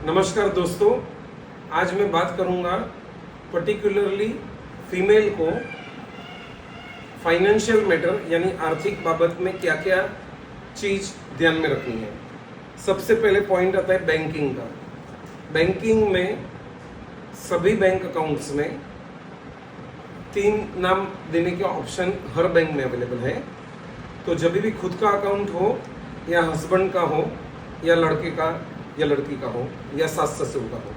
नमस्कार दोस्तों, आज मैं बात करूंगा पर्टिकुलरली फीमेल को फाइनेंशियल मैटर यानी आर्थिक बाबत में क्या क्या चीज़ ध्यान में रखनी है। सबसे पहले पॉइंट आता है बैंकिंग का। बैंकिंग में सभी बैंक अकाउंट्स में 3 नाम देने के ऑप्शन हर बैंक में अवेलेबल है। तो जब भी खुद का अकाउंट हो या हस्बैंड का हो या लड़के का या लड़की का हो या सास ससुर का हो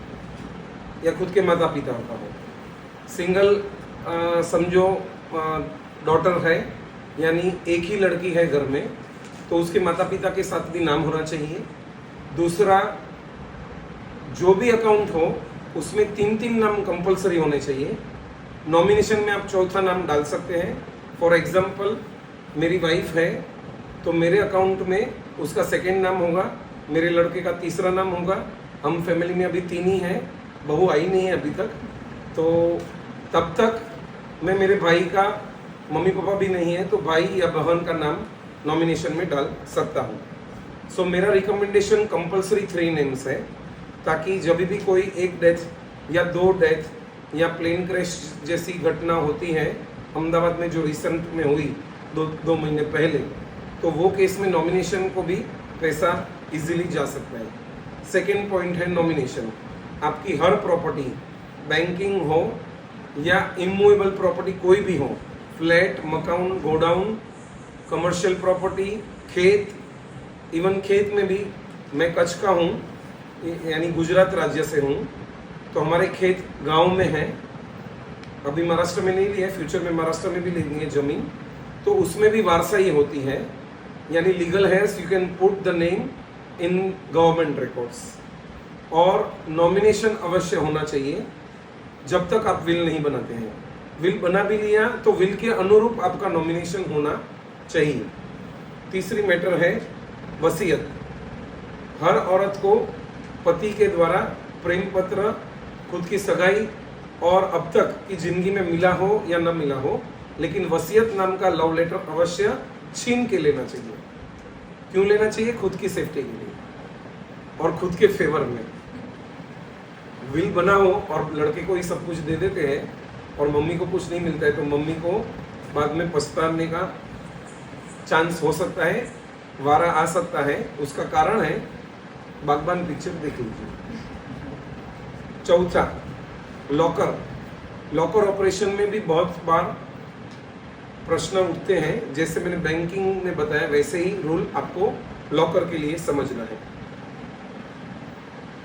या खुद के माता पिता का हो, सिंगल समझो डॉटर है यानी एक ही लड़की है घर में, तो उसके माता पिता के साथ भी नाम होना चाहिए। दूसरा, जो भी अकाउंट हो उसमें 3 नाम कंपलसरी होने चाहिए। नॉमिनेशन में आप चौथा नाम डाल सकते हैं। फॉर एग्जांपल, मेरी वाइफ है तो मेरे अकाउंट में उसका सेकंड नाम होगा, मेरे लड़के का तीसरा नाम होगा। हम फैमिली में अभी 3 ही हैं, बहू आई नहीं है अभी तक, तो तब तक मैं मेरे भाई का, मम्मी पापा भी नहीं है तो भाई या बहन का नाम नॉमिनेशन में डाल सकता हूँ। सो मेरा रिकमेंडेशन कंपलसरी 3 नेम्स है, ताकि जब भी कोई एक डेथ या 2 डेथ या प्लेन क्रैश जैसी घटना होती है अहमदाबाद में, जो रिसेंट में हुई 2 महीने पहले, तो वो केस में नॉमिनेशन को भी पैसा इजीली जा सकता है। सेकेंड पॉइंट है नॉमिनेशन। आपकी हर प्रॉपर्टी, बैंकिंग हो या इमूवेबल प्रॉपर्टी कोई भी हो, फ्लैट, मकान, गोडाउन, कमर्शियल प्रॉपर्टी, खेत, इवन खेत में भी, मैं कच्छ का हूँ यानी गुजरात राज्य से हूँ, तो हमारे खेत गांव में है। अभी महाराष्ट्र में नहीं लिया, फ्यूचर में महाराष्ट्र में भी लेनी है ज़मीन, तो उसमें भी वारसाई होती है यानी legal hairs you can put the name in government records. और नॉमिनेशन अवश्य होना चाहिए जब तक आप विल नहीं बनाते हैं। विल बना भी लिया तो विल के अनुरूप आपका नॉमिनेशन होना चाहिए। तीसरी मैटर है वसीयत। हर औरत को पति के द्वारा प्रेम पत्र, खुद की सगाई और अब तक की जिंदगी में मिला हो या न मिला हो, लेकिन वसीयत नाम का लव लेटर अवश्य छीन के लेना चाहिए। क्यों लेना चाहिए? खुद की सेफ्टी के लिए और खुद के फेवर में। विल बना हो और लड़के को ही सब कुछ दे देते हैं और मम्मी को कुछ नहीं मिलता है, तो मम्मी को बाद में पछताने का चांस हो सकता है, वारा आ सकता है। उसका कारण है, बागबान पिक्चर देख लीजिए। चौथा, लॉकर। लॉकर ऑपरेशन में भी बहुत बार प्रश्न उठते हैं। जैसे मैंने बैंकिंग में बताया वैसे ही रूल आपको लॉकर के लिए समझना है।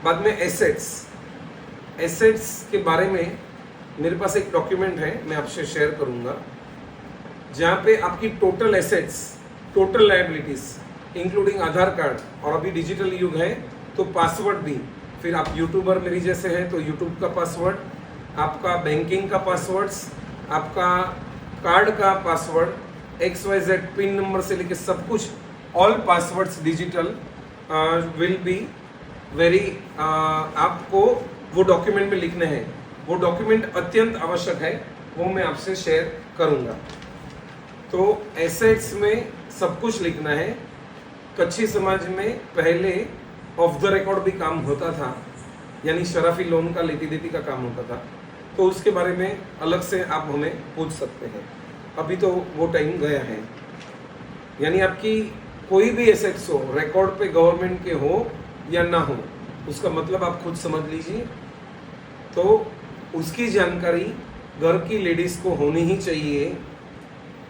बाद में एसेट्स। एसेट्स के बारे में मेरे पास एक डॉक्यूमेंट है, मैं आपसे शेयर करूंगा, जहां पे आपकी total assets, total liabilities including Aadhaar card, और अभी डिजिटल युग है तो पासवर्ड भी, फिर आप यूट्यूबर मेरी जैसे हैं तो यूट्यूब का पासवर्ड, आपका बैंकिंग का पासवर्ड्स, आपका कार्ड का पासवर्ड, XYZ पिन नंबर से लेकर सब कुछ, all passwords digital will be very, आपको वो डॉक्यूमेंट में लिखने हैं। वो डॉक्यूमेंट अत्यंत आवश्यक है, वो मैं आपसे शेयर करूंगा। तो एसेट्स में सब कुछ लिखना है। कच्छी समाज में पहले ऑफ द रिकॉर्ड भी काम होता था, यानी शराफी लोन का लेती देती का काम होता था, तो उसके बारे में अलग से आप हमें पूछ सकते हैं। अभी तो वो टाइम गया है। यानी आपकी कोई भी एसेट्स हो, रिकॉर्ड पे गवर्नमेंट के हो या ना हो, उसका मतलब आप खुद समझ लीजिए। तो उसकी जानकारी घर की लेडीज को होनी ही चाहिए।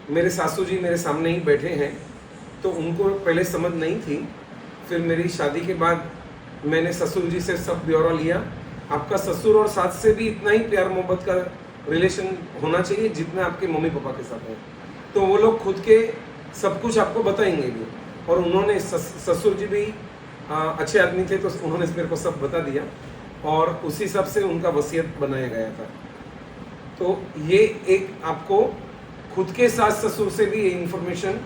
मेरे सासू जी मेरे सामने ही बैठे हैं, तो उनको पहले समझ नहीं थी, फिर मेरी शादी के बाद मैंने ससुर जी से सब ब्यौरा लिया। आपका ससुर और सास से भी इतना ही प्यार मोहब्बत का रिलेशन होना चाहिए जितना आपके मम्मी पापा के साथ है। तो वो लोग खुद के सब कुछ आपको बताएंगे भी, और उन्होंने ससुर जी भी अच्छे आदमी थे, तो उन्होंने मेरे को सब बता दिया और उसी हिसाब से उनका वसीयत बनाया गया था। तो ये एक आपको खुद के सास ससुर से भी ये इंफॉर्मेशन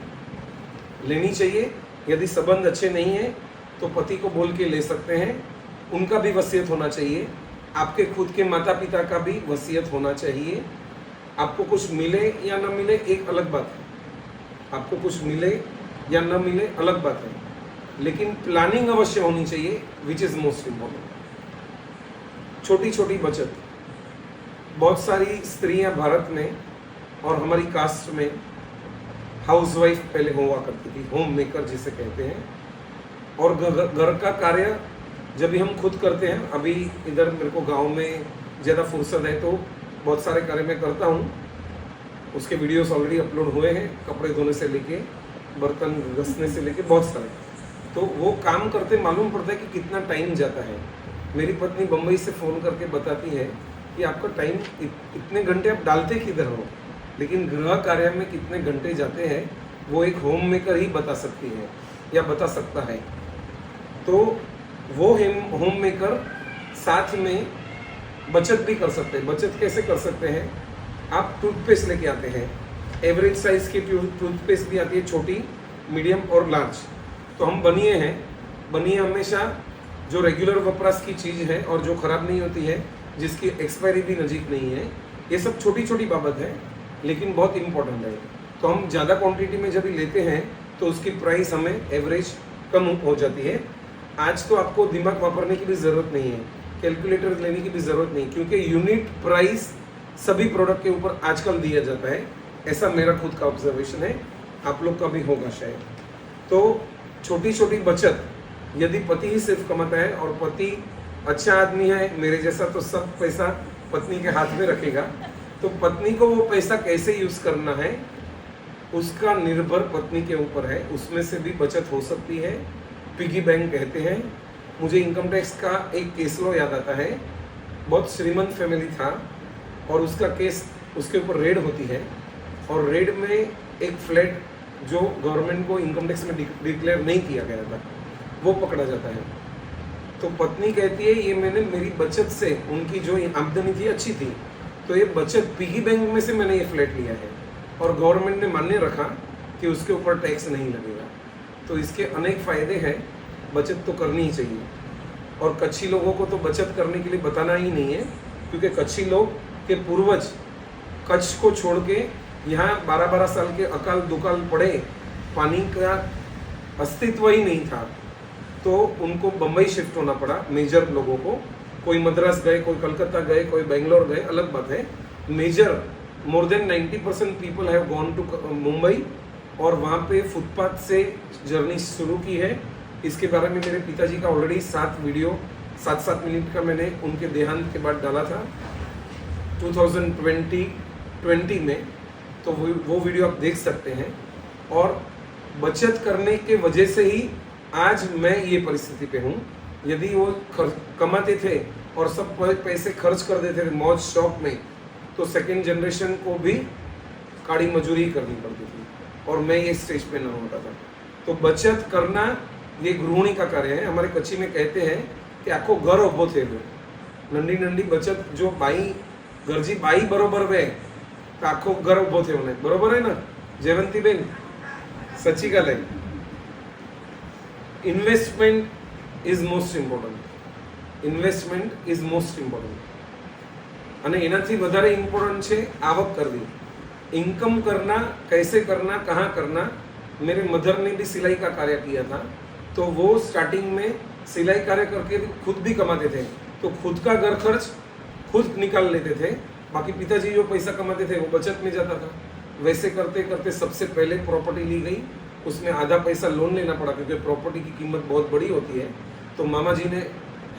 लेनी चाहिए। यदि संबंध अच्छे नहीं है तो पति को बोल के ले सकते हैं, उनका भी वसीयत होना चाहिए। आपके खुद के माता पिता का भी वसीयत होना चाहिए। आपको कुछ मिले या न मिले एक अलग बात है, आपको कुछ मिले या न मिले अलग बात है, लेकिन प्लानिंग अवश्य होनी चाहिए, विच इज़ मोस्ट इम्पोर्टेंट। छोटी छोटी बचत। बहुत सारी स्त्रियां भारत में और हमारी कास्ट में हाउसवाइफ पहले हुआ करती थी, होम मेकर जिसे कहते हैं, और घर का कार्य जब भी हम खुद करते हैं, अभी इधर मेरे को गांव में ज़्यादा फुर्सत है तो बहुत सारे कार्य मैं करता हूँ, उसके वीडियोस ऑलरेडी अपलोड हुए हैं, कपड़े धोने से लेके बर्तन घसने से लेके बहुत सारे। तो वो काम करते मालूम पड़ता है कि कितना टाइम जाता है। मेरी पत्नी बम्बई से फ़ोन करके बताती है कि आपका टाइम इतने घंटे आप डालते किधर हो, लेकिन गृह कार्य में कितने घंटे जाते हैं वो एक होम मेकर ही बता सकती है या बता सकता है। तो वो होम मेकर साथ में बचत भी कर सकते हैं। बचत कैसे कर सकते हैं? आप टूथपेस्ट लेके आते हैं, एवरेज साइज की टूथपेस्ट भी आती है, छोटी, मीडियम और लार्ज। तो हम बनिए हमेशा जो रेगुलर वपराश की चीज़ है और जो ख़राब नहीं होती है, जिसकी एक्सपायरी भी नज़दीक नहीं है, ये सब छोटी छोटी बाबत है लेकिन बहुत इंपॉर्टेंट है। तो हम ज़्यादा क्वांटिटी में जब लेते हैं तो उसकी प्राइस हमें एवरेज कम हो जाती है। आज तो आपको दिमाग वापरने की भी ज़रूरत नहीं है, कैलकुलेटर लेने की भी ज़रूरत नहीं, क्योंकि यूनिट प्राइस सभी प्रोडक्ट के ऊपर आजकल दिया जाता है। ऐसा मेरा खुद का ऑब्जर्वेशन है, आप लोग का भी होगा शायद। तो छोटी छोटी बचत, यदि पति ही सिर्फ कमाता है और पति अच्छा आदमी है मेरे जैसा, तो सब पैसा पत्नी के हाथ में रखेगा, तो पत्नी को वो पैसा कैसे यूज़ करना है उसका निर्भर पत्नी के ऊपर है। उसमें से भी बचत हो सकती है, पिगी बैंक कहते हैं। मुझे इनकम टैक्स का एक केस लो याद आता है। बहुत श्रीमंत फैमिली था और उसका केस, उसके ऊपर रेड होती है और रेड में एक फ्लैट जो गवर्नमेंट को इनकम टैक्स में डिक्लेयर नहीं किया गया था वो पकड़ा जाता है। तो पत्नी कहती है ये मैंने मेरी बचत से, उनकी जो आमदनी थी अच्छी थी, तो ये बचत पिगी बैंक में से मैंने ये फ्लैट लिया है और गवर्नमेंट ने मान्य रखा कि उसके ऊपर टैक्स नहीं लगेगा। तो इसके अनेक फ़ायदे हैं, बचत तो करनी ही चाहिए। और कच्छी लोगों को तो बचत करने के लिए बताना ही नहीं है, क्योंकि कच्छी लोग के पूर्वज कच्छ को छोड़ के यहाँ 12-12 साल के अकाल दुकाल पड़े, पानी का अस्तित्व ही नहीं था, तो उनको बम्बई शिफ्ट होना पड़ा मेजर लोगों को। कोई मद्रास गए, कोई कलकत्ता गए, कोई बेंगलोर गए, अलग बात है। Major more than 90% people have gone to Mumbai और वहाँ पे फुटपाथ से जर्नी शुरू की है। इसके बारे में मेरे पिताजी का ऑलरेडी 7 वीडियो 7-7 मिनट का मैंने उनके देहांत के बाद डाला था 2020 में, तो वो वीडियो आप देख सकते हैं। और बचत करने के वजह से ही आज मैं ये परिस्थिति पे हूँ। यदि वो कमाते थे और सब पैसे खर्च कर देते थे मौज शौक में, तो सेकेंड जनरेशन को भी काड़ी मजूरी करनी पड़ती थी और मैं ये स्टेज पे ना होता था। तो बचत करना ये गृहिणी का कार्य है। हमारे कच्ची में कहते हैं कि आखो घर उभो थे, नंढी नंढी बचत जो बाई गरजी बाई बरोबर वे तो आखो घर उभो थे, बरोबर है ना जयवंती बेन? सच्ची गल है। Investment is most important, investment is most important અને એનાથી વધારે ઇમ્પોર્ટન્ટ છે આવક કરવી, इनकम करना, कैसे करना, कहाँ करना। मेरे मदर ने भी सिलाई का कार्य किया था, तो वो स्टार्टिंग में सिलाई कार्य करके खुद भी कमाते थे, तो खुद का घर खर्च खुद निकाल लेते थे, बाकी पिताजी जो पैसा कमाते थे वो बचत में जाता था। वैसे करते करते सबसे पहले प्रॉपर्टी ली गई, उसमें आधा पैसा लोन लेना पड़ा क्योंकि प्रॉपर्टी की कीमत बहुत बड़ी होती है। तो मामा जी ने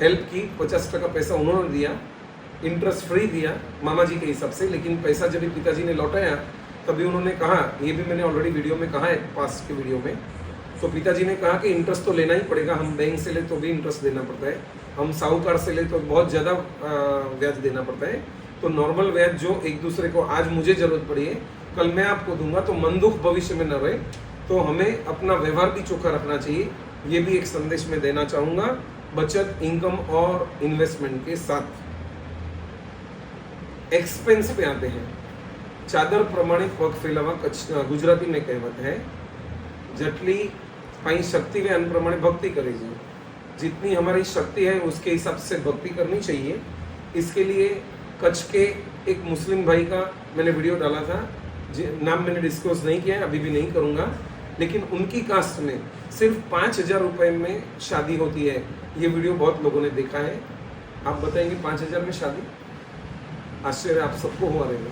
हेल्प की, 50% पैसा उन्होंने दिया, इंटरेस्ट फ्री दिया मामा जी के हिसाब से। लेकिन पैसा जब पिताजी ने लौटाया तभी उन्होंने कहा, ये भी मैंने ऑलरेडी वीडियो में कहा है, पास के वीडियो में, तो पिताजी ने कहा कि इंटरेस्ट तो लेना ही पड़ेगा, हम बैंक से ले तो भी इंटरेस्ट देना पड़ता है, हम साहूकार से ले तो बहुत ज़्यादा ब्याज देना पड़ता है। तो नॉर्मल ब्याज जो एक दूसरे को आज मुझे ज़रूरत पड़ी है कल मैं आपको दूंगा, तो मन दुख भविष्य में न रहे। तो हमें अपना व्यवहार भी चोखा रखना चाहिए, ये भी एक संदेश में देना चाहूँगा बचत, इनकम और इन्वेस्टमेंट के साथ। एक्सपेंस पे आते हैं। चादर प्रमाणे पग फैलावा गुजराती में कहेवत है, जटली पाई शक्ति वे अन प्रमाणे भक्ति करेगी। जितनी हमारी शक्ति है उसके हिसाब से भक्ति करनी चाहिए। इसके लिए कच्छ के एक मुस्लिम भाई का मैंने वीडियो डाला था, नाम मैंने डिस्क्लोज नहीं किया है, अभी भी नहीं करूँगा, लेकिन उनकी कास्ट में सिर्फ 5,000 रुपये में शादी होती है। ये वीडियो बहुत लोगों ने देखा है। आप बताएंगे 5,000 में शादी, आश्चर्य आप सबको हुआ रहेगा।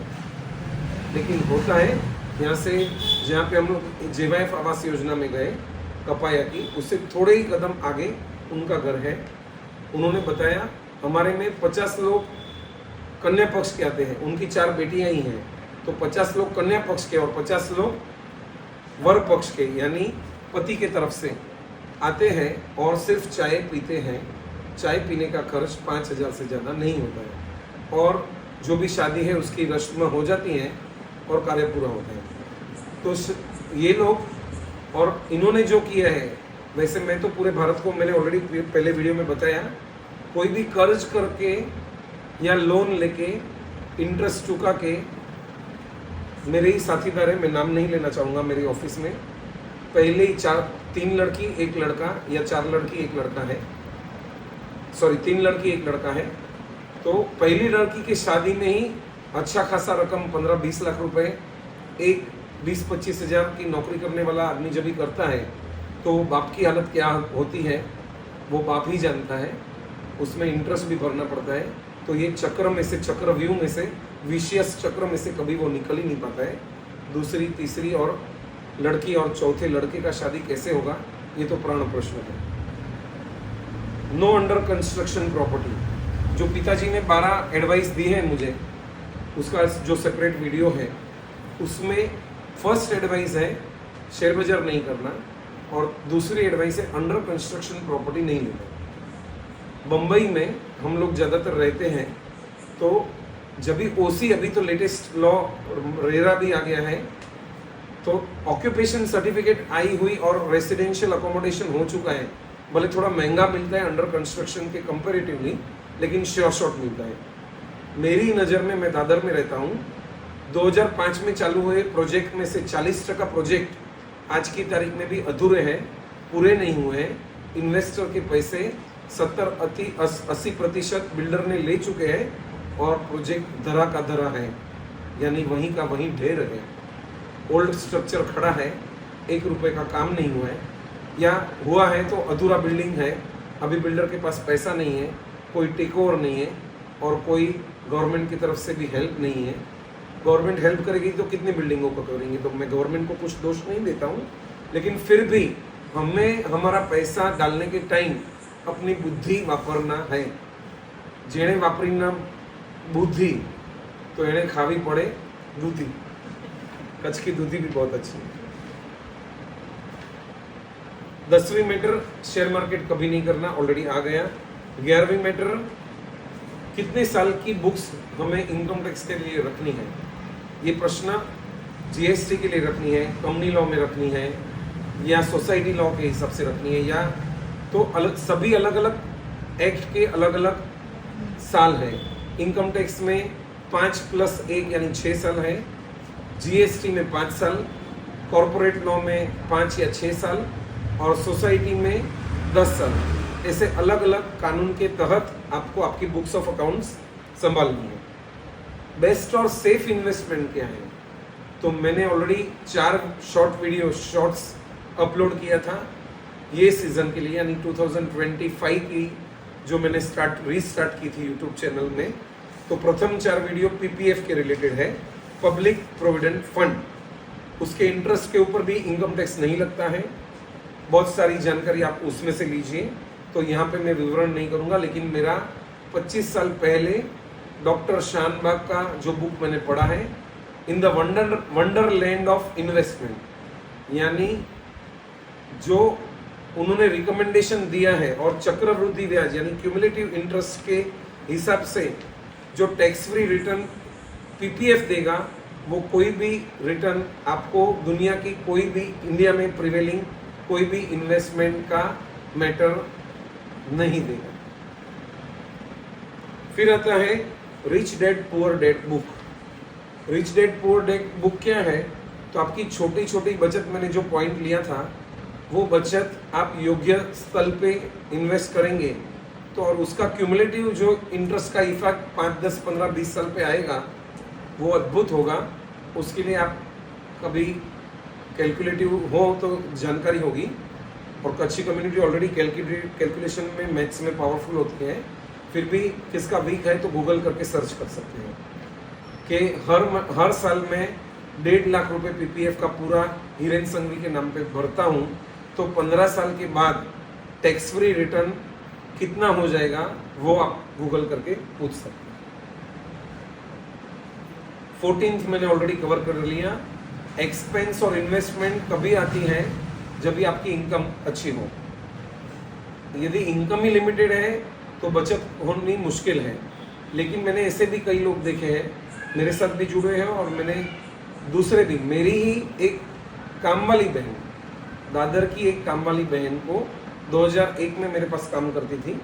लेकिन होता है यहाँ से, जहाँ पे हम लोग जेवाइफ आवास योजना में गए कपाया की, उससे थोड़े ही कदम आगे उनका घर है। उन्होंने बताया हमारे में 50 लोग कन्या पक्ष के आते हैं, उनकी 4 बेटियां ही हैं, तो 50 लोग कन्या पक्ष के और 50 लोग वर पक्ष के यानी पति के तरफ से आते हैं और सिर्फ चाय पीते हैं। चाय पीने का खर्च 5,000 से ज़्यादा नहीं होता है और जो भी शादी है उसकी रस्में हो जाती हैं और कार्य पूरा होता है। तो ये लोग, और इन्होंने जो किया है, वैसे मैं तो पूरे भारत को, मैंने ऑलरेडी पहले वीडियो में बताया, कोई भी कर्ज करके या लोन लेके इंटरेस्ट चुका के, मेरे ही साथीदार है, मैं नाम नहीं लेना चाहूँगा, मेरे ऑफिस में पहले ही 3 लड़की 1 लड़का या 4 लड़की 1 लड़का है, सॉरी 3 लड़की 1 लड़का है। तो पहली लड़की की शादी में ही अच्छा खासा रकम 15-20 लाख रुपए एक 20-25 हज़ार की नौकरी करने वाला आदमी जब भी करता है तो बाप की हालत क्या होती है वो बाप ही जानता है। उसमें इंटरेस्ट भी भरना पड़ता है। तो ये चक्र में से, चक्रव्यूह में से, विशियस चक्र में से कभी वो निकल ही नहीं पाता है। दूसरी, तीसरी और लड़की और चौथे लड़के का शादी कैसे होगा, ये तो प्राण प्रश्न है। नो अंडर कंस्ट्रक्शन प्रॉपर्टी, जो पिताजी ने 12 एडवाइस दी है मुझे, उसका जो सेपरेट वीडियो है उसमें फर्स्ट एडवाइस है शेयर बाजार नहीं करना और दूसरी एडवाइस है अंडर कंस्ट्रक्शन प्रॉपर्टी नहीं लेना। बम्बई में हम लोग ज़्यादातर रहते हैं, तो जब भी ओसी, अभी तो लेटेस्ट लॉ रेरा भी आ गया है, तो ऑक्यूपेशन सर्टिफिकेट आई हुई और रेसिडेंशियल अकोमोडेशन हो चुका है। भले थोड़ा महंगा मिलता है अंडर कंस्ट्रक्शन के कंपेरेटिवली, लेकिन श्योर शॉट मिलता है। मेरी नज़र में, मैं दादर में रहता हूँ, 2005 में चालू हुए प्रोजेक्ट में से 40% प्रोजेक्ट आज की तारीख में भी अधूरे हैं, पूरे नहीं हुए हैं। इन्वेस्टर के पैसे 70-80% बिल्डर ने ले चुके हैं और प्रोजेक्ट धरा का धरा है, यानी वहीं का वहीं ढेर है। ओल्ड स्ट्रक्चर खड़ा है, 1 रुपए का काम नहीं हुआ है, या हुआ है तो अधूरा बिल्डिंग है। अभी बिल्डर के पास पैसा नहीं है, कोई टेक ओवर नहीं है और कोई गवर्नमेंट की तरफ से भी हेल्प नहीं है। गवर्नमेंट हेल्प करेगी तो कितनी बिल्डिंगों को करेंगे, तो मैं गवर्नमेंट को कुछ दोष नहीं देता हूँ, लेकिन फिर भी हमें हमारा पैसा डालने के टाइम अपनी बुद्धि वापरना है। जेने वापरी ना बुद्धि तो एने खावी पड़े दूधी। कच्छ की दूधी भी बहुत अच्छी है। 10वीं मैटर, शेयर मार्केट कभी नहीं करना, ऑलरेडी आ गया। 11वीं मैटर, कितने साल की बुक्स हमें इनकम टैक्स के लिए रखनी है। ये प्रश्न जीएसटी के लिए रखनी है, कंपनी लॉ में रखनी है, या सोसाइटी लॉ के हिसाब से रखनी है, या तो अलग, सभी अलग अलग एक्ट के अलग अलग साल है। इनकम टैक्स में 5 + 1 यानी 6 साल है, जीएसटी में 5 साल, कॉरपोरेट लॉ में 5 या 6 साल और सोसाइटी में 10 साल। ऐसे अलग अलग कानून के तहत आपको आपकी बुक्स ऑफ अकाउंट्स संभालनी है। बेस्ट और सेफ इन्वेस्टमेंट क्या है, तो मैंने already 4 short video shorts upload किया था ये सीजन के लिए, यानी 2025 की जो मैंने रीस्टार्ट की थी यूट्यूब चैनल में। तो प्रथम 4 वीडियो पीपीएफ के रिलेटेड है, पब्लिक प्रोविडेंट फंड। उसके इंटरेस्ट के ऊपर भी इनकम टैक्स नहीं लगता है। बहुत सारी जानकारी आप उसमें से लीजिए, तो यहाँ पे मैं विवरण नहीं करूँगा, लेकिन मेरा 25 साल पहले डॉक्टर शानबाग का जो बुक मैंने पढ़ा है, in the Wonderland of investment, यानी जो उन्होंने रिकमेंडेशन दिया है और चक्रवृद्धि ब्याज यानी क्यूमुलेटिव इंटरेस्ट के हिसाब से जो टैक्स फ्री रिटर्न पीपीएफ देगा, वो कोई भी रिटर्न आपको दुनिया की कोई भी, इंडिया में प्रिवेलिंग कोई भी इन्वेस्टमेंट का मैटर नहीं देगा। फिर आता है rich dad poor dad book. Rich dad poor dad book क्या है, तो आपकी छोटी छोटी बचत, मैंने जो पॉइंट लिया था वो बचत आप योग्य स्थल पे इन्वेस्ट करेंगे तो, और उसका क्यूमुलेटिव जो इंटरेस्ट का इफेक्ट 5, 10, 15, 20 साल पे आएगा वो अद्भुत होगा। उसके लिए आप कभी कैलकुलेटिव हो तो जानकारी होगी, और कच्ची कम्युनिटी ऑलरेडी कैलकुलेशन में, मैथ्स में पावरफुल होती है। फिर भी किसका वीक है तो गूगल करके सर्च कर सकते हैं कि हर साल में 1.5 लाख रुपए पीपीएफ का पूरा हिरेन संघवी के नाम पे भरता हूँ, तो 15 साल के बाद टैक्स फ्री रिटर्न कितना हो जाएगा वो आप गूगल करके पूछ सकते हैं। 14th मैंने ऑलरेडी कवर कर लिया। एक्सपेंस और इन्वेस्टमेंट कभी आती है जब भी आपकी इनकम अच्छी हो। यदि इनकम ही लिमिटेड है तो बचत होनी मुश्किल है, लेकिन मैंने ऐसे भी कई लोग देखे हैं, मेरे साथ भी जुड़े हैं और मैंने दूसरे भी, मेरी ही एक काम वाली बहन, दादर की एक काम वाली बहन को 2001 में मेरे पास काम करती थी,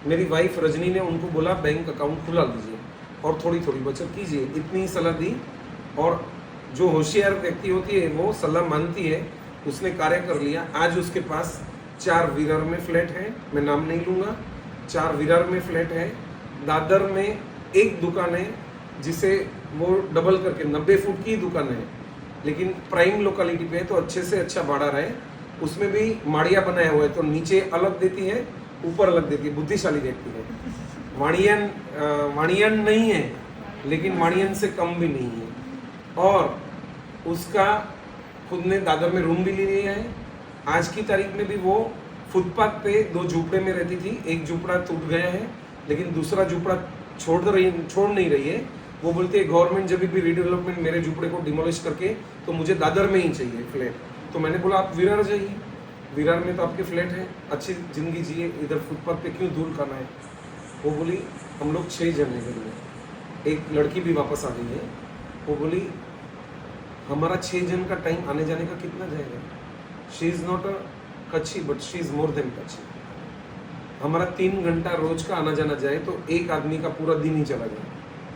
मेरी वाइफ रजनी ने उनको बोला बैंक अकाउंट खुला लीजिए और थोड़ी थोड़ी बचत कीजिए, इतनी ही सलाह दी। और जो होशियार व्यक्ति होती है वो सलाह मानती है, उसने कार्य कर लिया। आज उसके पास 4 विरार में फ्लैट है, मैं नाम नहीं लूँगा, 4 विरार में फ्लैट है। दादर में एक दुकान है जिसे वो डबल करके 90 फुट की दुकान है, लेकिन प्राइम लोकेलिटी पे है तो अच्छे से अच्छा भाड़ा रहे। उसमें भी माड़िया बनाया हुआ है, तो नीचे अलग देती है, ऊपर अलग देती है, बुद्धिशाली व्यक्ति है। वाणियन नहीं है, लेकिन वाणियन से कम भी नहीं है। और उसका खुद ने दादर में रूम भी ले लिया है। आज की तारीख में भी वो फुटपाथ पे 2 झूपड़े में रहती थी, एक झूपड़ा टूट गया है, लेकिन दूसरा झूपड़ा छोड़ नहीं रही है। वो बोलती है गवर्नमेंट जब भी रीडेवलपमेंट मेरे झूपड़े को डिमोलिश करके तो मुझे दादर में ही चाहिए फ्लैट। तो मैंने बोला आप विरार जाइए, विरार में तो आपके फ्लैट है, अच्छी जिंदगी जिए, इधर फुटपाथ पे क्यों धूल खाना है। वो बोली हम लोग 6 जन हैं घर में, एक लड़की भी वापस आ गई है। वो बोली हमारा 6 जन का टाइम आने जाने का कितना जाएगा। शी इज़ नॉट अ कच्ची but she is more than कच्ची। हमारा 3 घंटा रोज का आना जाना जाए तो एक आदमी का पूरा दिन ही चला जाए,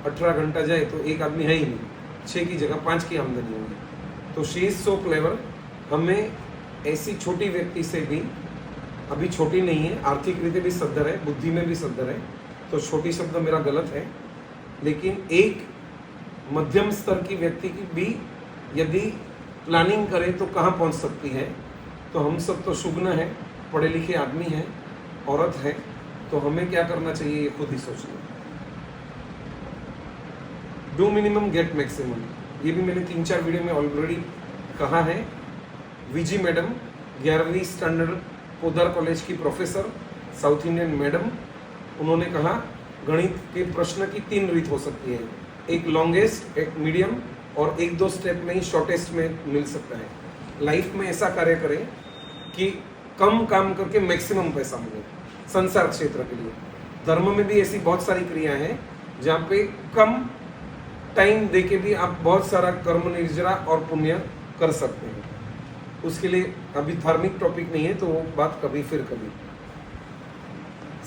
18 घंटा जाए तो एक आदमी है ही नहीं, 6 की जगह 5 की आमदनी होगी। तो शी इज़ सो क्लेवर। हमें ऐसी छोटी व्यक्ति से भी, अभी छोटी नहीं है, आर्थिक रीति भी सद्धर है, बुद्धि में भी सद्धर है, तो छोटी शब्द मेरा गलत है, लेकिन एक मध्यम स्तर की व्यक्ति की भी यदि प्लानिंग करे तो कहाँ पहुँच सकती है। तो हम सब तो शुग्न है, पढ़े लिखे आदमी हैं, औरत है, तो हमें क्या करना चाहिए ये खुद ही सोचना। डू मिनिमम गेट मैक्सिमम, ये भी मैंने 3-4 वीडियो में ऑलरेडी कहा है। विजी मैडम 11वीं स्टैंडर्ड पोदार कॉलेज की प्रोफेसर, साउथ इंडियन मैडम, उन्होंने कहा गणित के प्रश्न की 3 रीत हो सकती है, एक लॉन्गेस्ट, एक मीडियम और 1-2 स्टेप में ही शॉर्टेस्ट में मिल सकता है। लाइफ में ऐसा कार्य करें कि कम काम करके मैक्सिमम पैसा मिले संसार क्षेत्र के लिए। धर्म में भी ऐसी बहुत सारी क्रियाएं हैं जहाँ पे कम टाइम देके भी आप बहुत सारा कर्म निर्जरा और पुण्य कर सकते हैं। उसके लिए अभी धार्मिक टॉपिक नहीं है, तो वो बात कभी फिर कभी।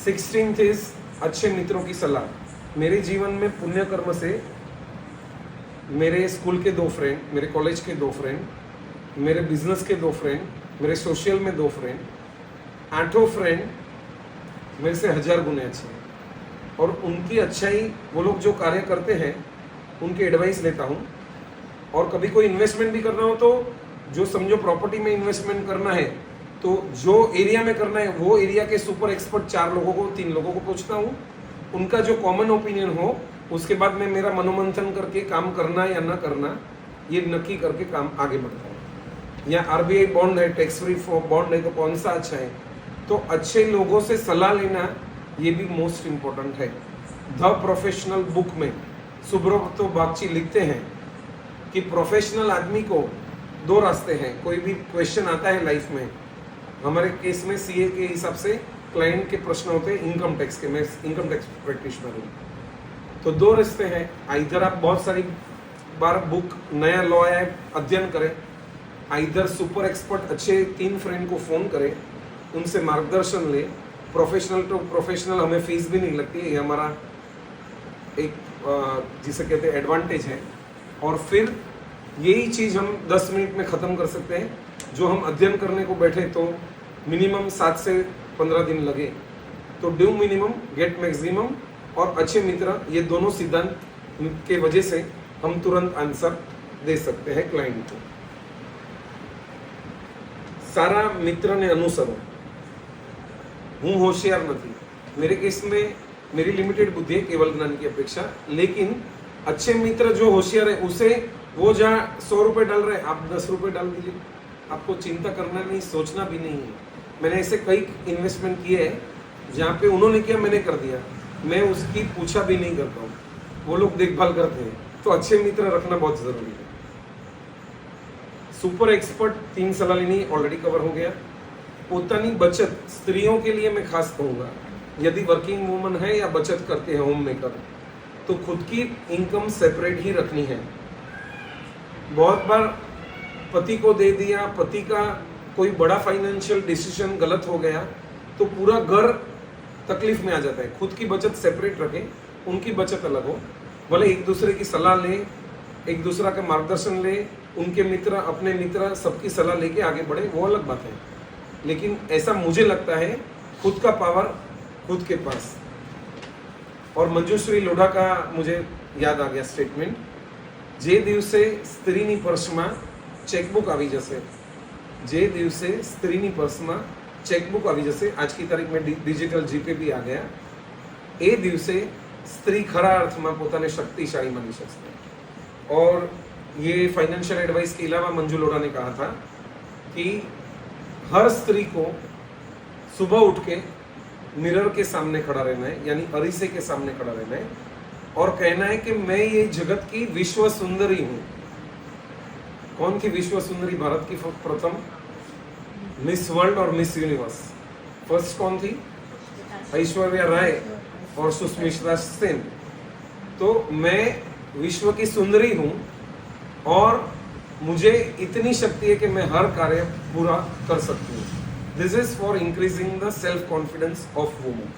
16th इज अच्छे मित्रों की सलाह। मेरे जीवन में पुण्य कर्म से मेरे स्कूल के 2 फ्रेंड, मेरे कॉलेज के 2 फ्रेंड, मेरे बिजनेस के 2 फ्रेंड, मेरे सोशल में 2 फ्रेंड, 8 फ्रेंड मेरे से 1000 गुने अच्छे हैं। और उनकी अच्छाई, वो लोग जो कार्य करते हैं उनके एडवाइस लेता हूँ। और कभी कोई इन्वेस्टमेंट भी करना हो तो जो समझो प्रॉपर्टी में इन्वेस्टमेंट करना है तो जो एरिया में करना है वो एरिया के सुपर एक्सपर्ट 4 लोगों को 3 लोगों को पूछता हूँ, उनका जो कॉमन ओपिनियन हो उसके बाद मैं मेरा मनोमंथन करके काम करना या ना करना ये नक्की करके काम आगे बढ़ता है। या आरबीआई बॉन्ड है, टैक्स फ्री बॉन्ड है, तो कौन सा अच्छा है। तो अच्छे लोगों से सलाह लेना ये भी मोस्ट इम्पोर्टेंट है। द प्रोफेशनल बुक में सुब्रतो बागची लिखते हैं कि प्रोफेशनल आदमी को 2 रास्ते हैं। कोई भी क्वेश्चन आता है लाइफ में, हमारे केस में सीए के हिसाब से क्लाइंट के प्रश्न होते हैं इनकम टैक्स के, मैं इनकम टैक्स प्रैक्टिशनर हूँ। तो 2 रास्ते हैं, इधर आप बहुत सारी बार बुक नया लॉ है अध्ययन करें, इधर सुपर एक्सपर्ट अच्छे 3 फ्रेंड को फ़ोन करें, उनसे मार्गदर्शन ले। प्रोफेशनल टू प्रोफेशनल हमें फीस भी नहीं लगती है, ये हमारा एक जिसे कहते हैं एडवांटेज है। और फिर यही चीज़ हम 10 मिनट में ख़त्म कर सकते हैं, जो हम अध्ययन करने को बैठे तो मिनिमम 7 से 15 दिन लगे। तो डू मिनिमम गेट मैक्सिमम और अच्छे मित्र, ये दोनों सिद्धांत के वजह से हम तुरंत आंसर दे सकते हैं क्लाइंट को। सारा मित्र ने अनुसरो, હું હોશિયાર નથી। मेरे केस में मेरी लिमिटेड बुद्धि है केवल ज्ञान की अपेक्षा, लेकिन अच्छे मित्र जो होशियार है उसे वो जहाँ 100 रुपये डाल रहे हैं आप 10 रुपये डाल दीजिए, आपको चिंता करना नहीं, सोचना भी नहीं है। मैंने ऐसे कई इन्वेस्टमेंट किए हैं जहाँ पे उन्होंने किया मैंने कर दिया, मैं उसकी पूछा भी नहीं करता हूँ, वो लोग देखभाल करते हैं। तो अच्छे मित्र रखना बहुत ज़रूरी है। सुपर एक्सपर्ट 3 सलाह लेनी ऑलरेडी कवर हो गया। पोतानी बचत स्त्रियों के लिए मैं खास कहूँगा, यदि वर्किंग वूमन है या बचत करते हैं होम मेकर, तो खुद की इनकम सेपरेट ही रखनी है। बहुत बार पति को दे दिया, पति का कोई बड़ा फाइनेंशियल डिसीजन गलत हो गया तो पूरा घर तकलीफ में आ जाता है। खुद की बचत सेपरेट रखें, उनकी बचत अलग हो, भले एक दूसरे की सलाह ले, एक दूसरा का मार्गदर्शन ले, उनके मित्र अपने मित्र सबकी सलाह लेके आगे बढ़े, वो अलग बात है। लेकिन ऐसा मुझे लगता है खुद का पावर खुद के पास। और मंजूश्री लोढ़ा का मुझे याद आ गया स्टेटमेंट, जे दिवसे स्त्रीनी पर्सમાં चेकबुक આવી જશે, जे दिवसे स्त्रीनी पर्सમાં चेकबुक આવી જશે, आज की तारीख में डिजिटल जीपे भी आ गया, એ દિવસે स्त्री खरा अर्थમાં પોતાને शक्तिशाली मानी सकते। और ये फाइनेंशियल एडवाइस के अलावा मंजू लोढ़ा ने कहा था कि हर स्त्री को सुबह उठ के मिरर के सामने खड़ा रहना है, यानी अरीसे के सामने खड़ा रहना है और कहना है कि मैं ये जगत की विश्व सुंदरी हूँ। कौन थी विश्व सुंदरी? भारत की प्रथम मिस वर्ल्ड और मिस यूनिवर्स। फर्स्ट कौन थी? ऐश्वर्या राय और सुष्मिता सेन। तो मैं विश्व की सुंदरी हूँ और मुझे इतनी शक्ति है कि मैं हर कार्य पूरा कर सकती हूँ। This is for increasing the self confidence of woman.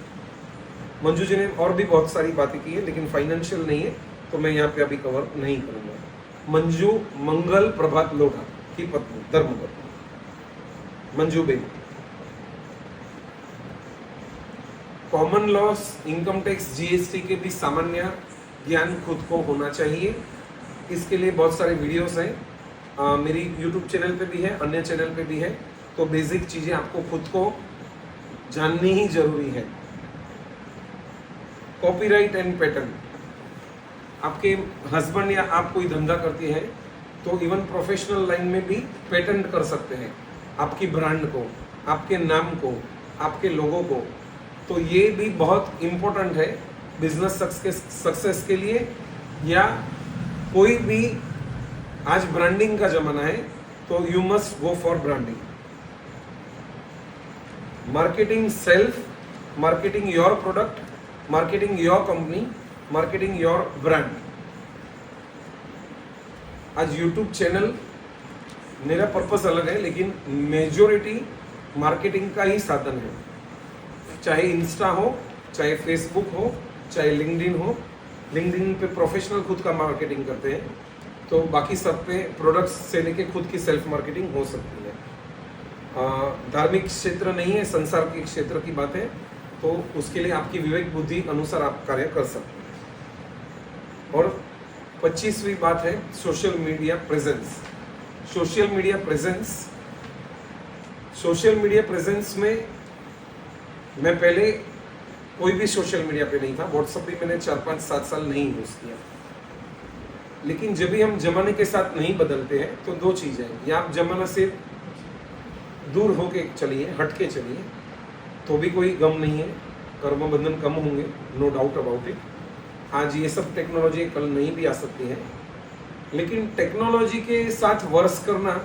Manju ji ने और भी बहुत सारी बातें की है, लेकिन फाइनेंशियल नहीं है तो मैं यहाँ पे अभी कवर नहीं करूँगा। मंजू मंगल प्रभात लोढ़ा की पत्नी, धर्मपत्नी Manju Ben. Common loss, income tax, GST के भी सामान्य ज्ञान खुद को होना चाहिए। इसके लिए बहुत सारे वीडियोस हैं, मेरी यूट्यूब चैनल पे भी है, अन्य चैनल पे भी है। तो बेसिक चीज़ें आपको खुद को जाननी ही जरूरी है। कॉपीराइट एंड पैटर्न, आपके हस्बैंड या आप कोई धंधा करते हैं तो इवन प्रोफेशनल लाइन में भी पेटेंट कर सकते हैं आपकी ब्रांड को, आपके नाम को, आपके लोगों को। तो ये भी बहुत इम्पोर्टेंट है बिजनेस सक्सेस के लिए, या कोई भी आज ब्रांडिंग का जमाना है तो you must go for branding. Marketing self, marketing your product, marketing your company, marketing your brand. आज यूट्यूब चैनल, मेरा पर्पस अलग है, लेकिन मेजोरिटी मार्केटिंग का ही साधन है। चाहे इंस्टा हो, चाहे फेसबुक हो, चाहे लिंक्डइन हो। लिंक्डइन पे प्रोफेशनल खुद का मार्केटिंग करते हैं, तो बाकी सब पे प्रोडक्ट्स से लेके खुद की सेल्फ मार्केटिंग हो सकती है। धार्मिक क्षेत्र नहीं है, संसार के क्षेत्र की बात है, तो उसके लिए आपकी विवेक बुद्धि अनुसार आप कार्य कर सकते हैं। और 25वीं बात है social media presence. Social media presence, social media presence में मैं पहले कोई भी सोशल मीडिया पे नहीं था। व्हाट्सएप भी मैंने 4-5-7 साल नहीं यूज किया। लेकिन जब भी हम जमाने के साथ नहीं बदलते हैं तो दो चीज़ें, या आप जमाना से दूर होके चलिए, हट के चलिए, तो भी कोई गम नहीं है, कर्म बंधन कम होंगे, नो डाउट अबाउट इट। आज ये सब टेक्नोलॉजी कल नहीं भी आ सकती है, लेकिन टेक्नोलॉजी के साथ वर्स करना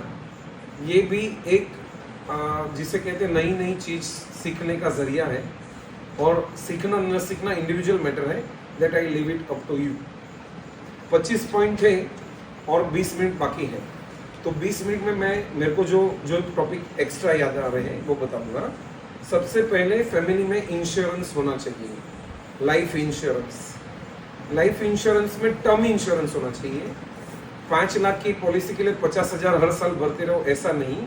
ये भी एक जिसे कहते हैं नई नई चीज़ सीखने का जरिया है। और सीखना न सीखना इंडिविजुअल मैटर है, that I leave it up to you. 25 point है और 20 मिनट बाकी है, तो 20 मिनट में मैं मेरे को जो टॉपिक एक्स्ट्रा याद आ रहे हैं वो बताऊंगा। सबसे पहले फैमिली में इंश्योरेंस होना चाहिए, लाइफ इंश्योरेंस। लाइफ इंश्योरेंस में टर्म इंश्योरेंस होना चाहिए। 5 लाख की पॉलिसी के लिए 50,000 हर साल भरते रहो, ऐसा नहीं।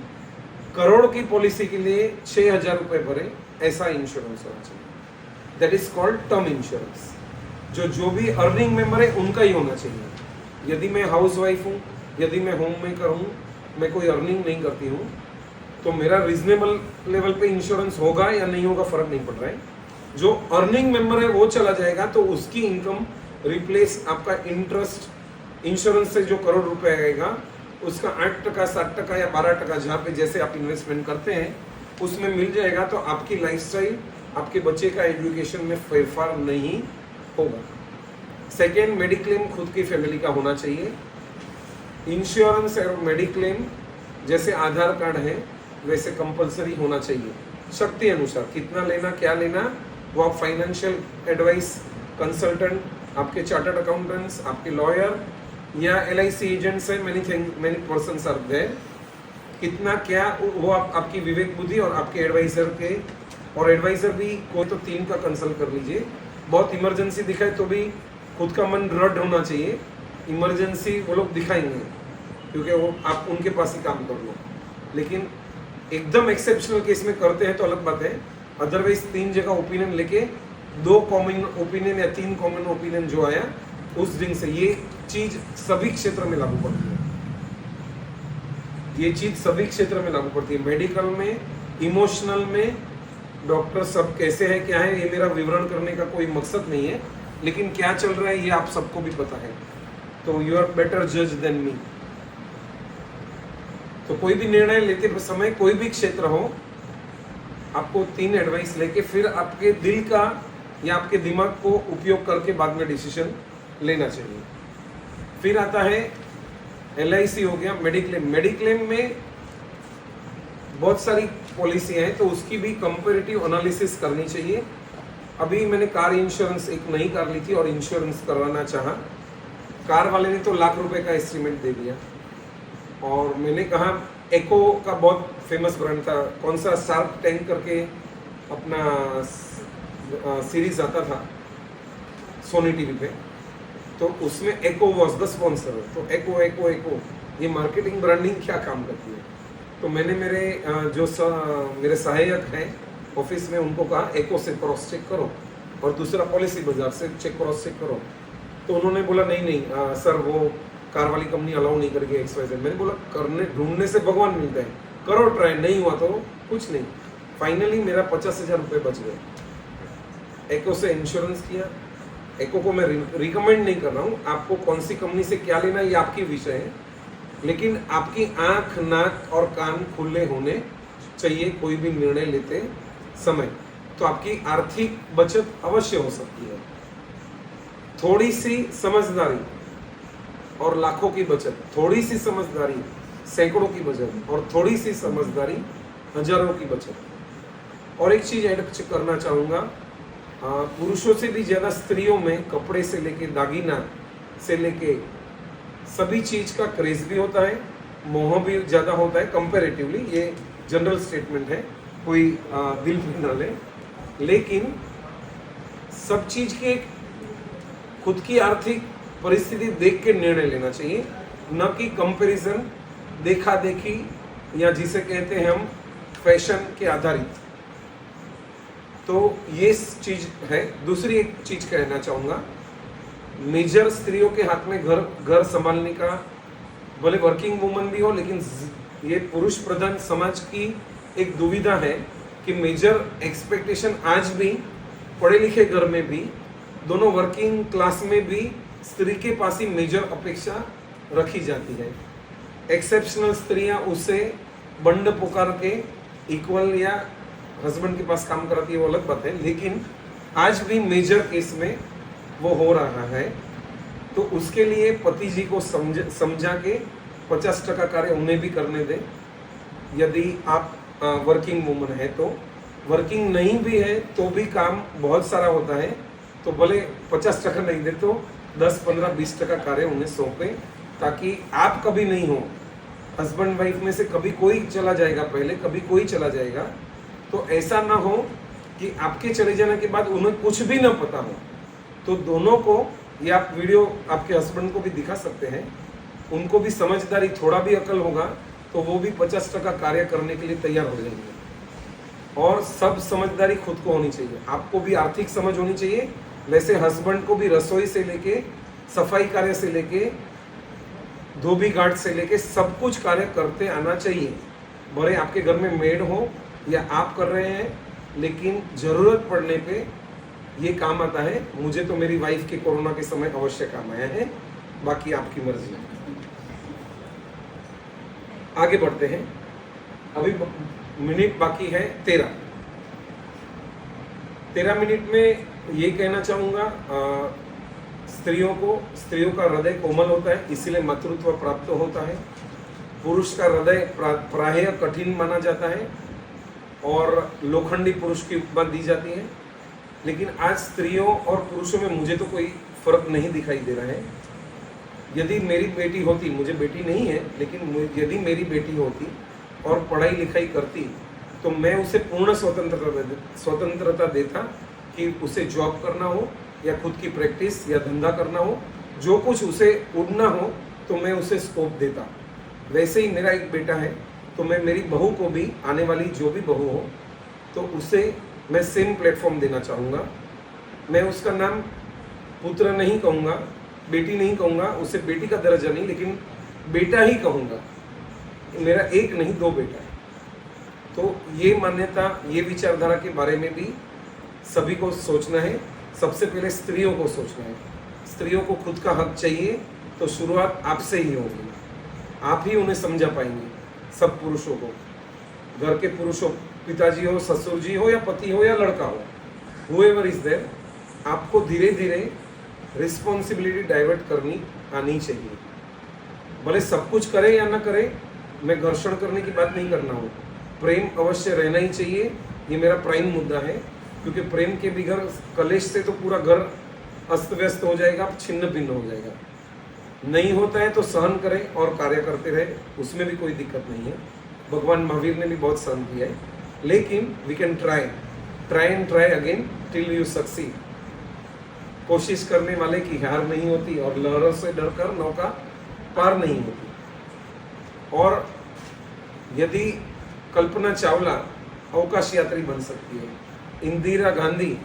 करोड़ की पॉलिसी के लिए 6,000 रुपये भरे, ऐसा इंश्योरेंस होना चाहिए। That is called term insurance. जो भी अर्निंग मेंबर है उनका ही होना चाहिए। यदि मैं हाउस वाइफ हूँ, यदि मैं होम मेकर हूँ, मैं कोई अर्निंग नहीं करती हूँ, तो मेरा रीजनेबल लेवल पे इंश्योरेंस होगा या नहीं होगा फर्क नहीं पड़ रहा है। जो अर्निंग मेंबर है वो चला जाएगा तो उसकी इनकम रिप्लेस आपका इंटरेस्ट इंश्योरेंस से जो करोड़ रुपए आएगा उसका 8%, 7% या 12% जहाँ पे जैसे आप इन्वेस्टमेंट करते हैं उसमें मिल जाएगा, तो आपकी लाइफस्टाइल, आपके बच्चे का एजुकेशन में फेरफार नहीं होगा। सेकेंड, मेडिक्लेम खुद की फैमिली का होना चाहिए। इंश्योरेंस और मेडिक्लेम जैसे आधार कार्ड है वैसे कंपलसरी होना चाहिए, शक्ति अनुसार कितना लेना, क्या लेना, वो आप फाइनेंशियल एडवाइस कंसल्टेंट, आपके चार्टर्ड अकाउंटेंट्स, आपके लॉयर या LIC एजेंट्स है, मेनी पर्सन्स आर देयर, कितना क्या वो आपकी विवेक बुद्धि और आपके एडवाइजर के, और एडवाइजर भी कोई तो 3 का कंसल्ट कर लीजिए। बहुत इमरजेंसी दिखाए तो भी खुद का मन दृढ़ होना चाहिए, इमरजेंसी वो लोग दिखाएंगे क्योंकि वो आप उनके पास ही काम कर लो, लेकिन एकदम एक्सेप्शनल केस में करते हैं तो अलग बात है। अदरवाइज 3 जगह ओपिनियन लेके 2 कॉमन ओपिनियन या 3 कॉमन ओपिनियन जो आया उस दिन से, ये चीज सभी क्षेत्र में लागू पड़ती है, ये चीज सभी क्षेत्र में लागू पड़ती है। मेडिकल में, इमोशनल में, डॉक्टर सब कैसे है क्या है ये मेरा विवरण करने का कोई मकसद नहीं है, लेकिन क्या चल रहा है ये आप सबको भी पता है, तो यू आर बेटर जज देन मी। तो कोई भी निर्णय लेते समय कोई भी क्षेत्र हो, आपको 3 एडवाइस लेके फिर आपके दिल का या आपके दिमाग को उपयोग करके बाद में डिसीजन लेना चाहिए। फिर आता है LIC हो गया, मेडिक्लेम। मेडिक्लेम में बहुत सारी पॉलिसी है तो उसकी भी कंपैरेटिव एनालिसिस करनी चाहिए। अभी मैंने कार इंश्योरेंस एक नई कार ली थी और इंश्योरेंस करवाना चाहा, कार वाले ने तो लाख रुपए का एस्टीमेट दे दिया, और मैंने कहा एको का बहुत फेमस ब्रांड था, कौन सा शार्क टैंक करके अपना सीरीज आता था सोनी टीवी पे, तो उसमें एको वॉज द स्पॉन्सर। तो एको एको एको ये मार्केटिंग ब्रांडिंग क्या काम करती है, तो मैंने मेरे सहायक हैं ऑफिस में उनको कहा एको से क्रॉस चेक करो और दूसरा पॉलिसी बाजार से क्रॉस चेक करो। तो उन्होंने बोला नहीं सर वो कार वाली कंपनी अलाउ नहीं करेगी XYZ। मैंने बोला करने ढूंढने से भगवान मिलता है, करो ट्राई, नहीं हुआ तो कुछ नहीं। फाइनली मेरा 50,000 रुपये बच गए। एको से इंश्योरेंस किया। एको को मैं रिकमेंड नहीं कर रहा हूँ, आपको कौन सी कंपनी से क्या लेना ये आपकी विषय है, लेकिन आपकी आंख, नाक और कान खुले होने चाहिए कोई भी निर्णय लेते समय, तो आपकी आर्थिक बचत अवश्य हो सकती है। थोड़ी सी समझदारी और लाखों की बचत, थोड़ी सी समझदारी सैकड़ों की बचत, और थोड़ी सी समझदारी हजारों की बचत। और एक चीज ऐड करना चाहूँगा, पुरुषों से भी ज़्यादा स्त्रियों में कपड़े से लेके दागीना से लेके सभी चीज़ का क्रेज भी होता है, मोह भी ज़्यादा होता है कंपैरेटिवली। ये जनरल स्टेटमेंट है, कोई दिल में ना ले, लेकिन सब चीज़ के खुद की आर्थिक परिस्थिति देख के निर्णय लेना चाहिए, न कि कंपैरिजन, देखा देखी या जिसे कहते हैं हम फैशन के आधारित। तो ये चीज है। दूसरी एक चीज कहना चाहूँगा, मेजर स्त्रियों के हाथ में घर संभालने का, भले वर्किंग वुमन भी हो, लेकिन ये पुरुष प्रधान समाज की एक दुविधा है कि मेजर एक्सपेक्टेशन आज भी पढ़े लिखे घर में भी, दोनों वर्किंग क्लास में भी स्त्री के पास ही मेजर अपेक्षा रखी जाती है। एक्सेप्शनल स्त्रियां उसे बंड पुकार के इक्वल या हस्बैंड के पास काम कराती है, वो अलग बात है, लेकिन आज भी मेजर केस में वो हो रहा है। तो उसके लिए पति जी को समझा के 50% कार्य उन्हें भी करने दें। यदि आप वर्किंग वुमन है तो, वर्किंग नहीं भी है तो भी काम बहुत सारा होता है, तो भले 50% नहीं दे तो 10, 15, 20% कार्य उन्हें सौंपें, ताकि आप कभी नहीं हो, हस्बैंड वाइफ में से कभी कोई चला जाएगा, पहले कभी कोई चला जाएगा, तो ऐसा ना हो कि आपके चले जाने के बाद उन्हें कुछ भी ना पता हो। तो दोनों को, ये आप वीडियो आपके हस्बैंड को भी दिखा सकते हैं, उनको भी समझदारी, थोड़ा भी अकल होगा तो वो भी 50% कार्य करने के लिए तैयार हो जाएंगे। और सब समझदारी खुद को होनी चाहिए, आपको भी आर्थिक समझ होनी चाहिए, वैसे हस्बैंड को भी रसोई से लेके, सफाई कार्य से लेके, धोबी घाट से लेके सब कुछ कार्य करते आना चाहिए। भले आपके घर में मेड हो या आप कर रहे हैं, लेकिन जरूरत पड़ने पे ये काम आता है, मुझे तो मेरी वाइफ के कोरोना के समय अवश्य काम आया है, बाकी आपकी मर्जी। आगे बढ़ते हैं, अभी मिनट बाकी है 13 मिनट में ये कहना चाहूंगा, स्त्रियों का हृदय कोमल होता है, इसीलिए मातृत्व प्राप्त होता है। पुरुष का हृदय प्रायः कठिन माना जाता है और लोखंडी पुरुष की उपमा दी जाती है। लेकिन आज स्त्रियों और पुरुषों में मुझे तो कोई फर्क नहीं दिखाई दे रहा है। यदि मेरी बेटी होती, मुझे बेटी नहीं है, लेकिन यदि मेरी बेटी होती और पढ़ाई लिखाई करती तो मैं उसे पूर्ण स्वतंत्रता देता कि उसे जॉब करना हो या खुद की प्रैक्टिस या धंधा करना हो, जो कुछ उसे उड़ना हो तो मैं उसे स्कोप देता। वैसे ही मेरा एक बेटा है, तो मैं मेरी बहू को भी, आने वाली जो भी बहू हो, तो उसे मैं सेम प्लेटफॉर्म देना चाहूँगा। मैं उसका नाम पुत्र नहीं कहूँगा, बेटी नहीं कहूँगा, उसे बेटी का दर्जा नहीं, लेकिन बेटा ही कहूँगा। मेरा एक नहीं 2 बेटा है। तो ये मान्यता, ये विचारधारा के बारे में भी सभी को सोचना है। सबसे पहले स्त्रियों को सोचना है। स्त्रियों को खुद का हक चाहिए, तो शुरुआत आपसे ही होगी। आप ही उन्हें समझा पाएंगे, सब पुरुषों को, घर के पुरुषों, पिताजी हो, ससुर जी हो या पति हो या लड़का हो, whoever is there, आपको धीरे धीरे रिस्पॉन्सिबिलिटी डाइवर्ट करनी आनी चाहिए। भले सब कुछ करे या ना करे, मैं घर्षण करने की बात नहीं करना हूँ, प्रेम अवश्य रहना ही चाहिए। ये मेरा प्राइम मुद्दा है, क्योंकि प्रेम के बगैर कलेश से तो पूरा घर अस्त व्यस्त हो जाएगा, छिन्न भिन्न हो जाएगा। नहीं होता है तो सहन करें और कार्य करते रहे, उसमें भी कोई दिक्कत नहीं है। भगवान महावीर ने भी बहुत सहन किया है, लेकिन we can try and try again till you succeed. कोशिश करने वाले की हार नहीं होती और लहरों से डरकर नौका पार नहीं होती। और यदि कल्पना चावला अवकाश यात्री बन सकती है, इंदिरा गांधी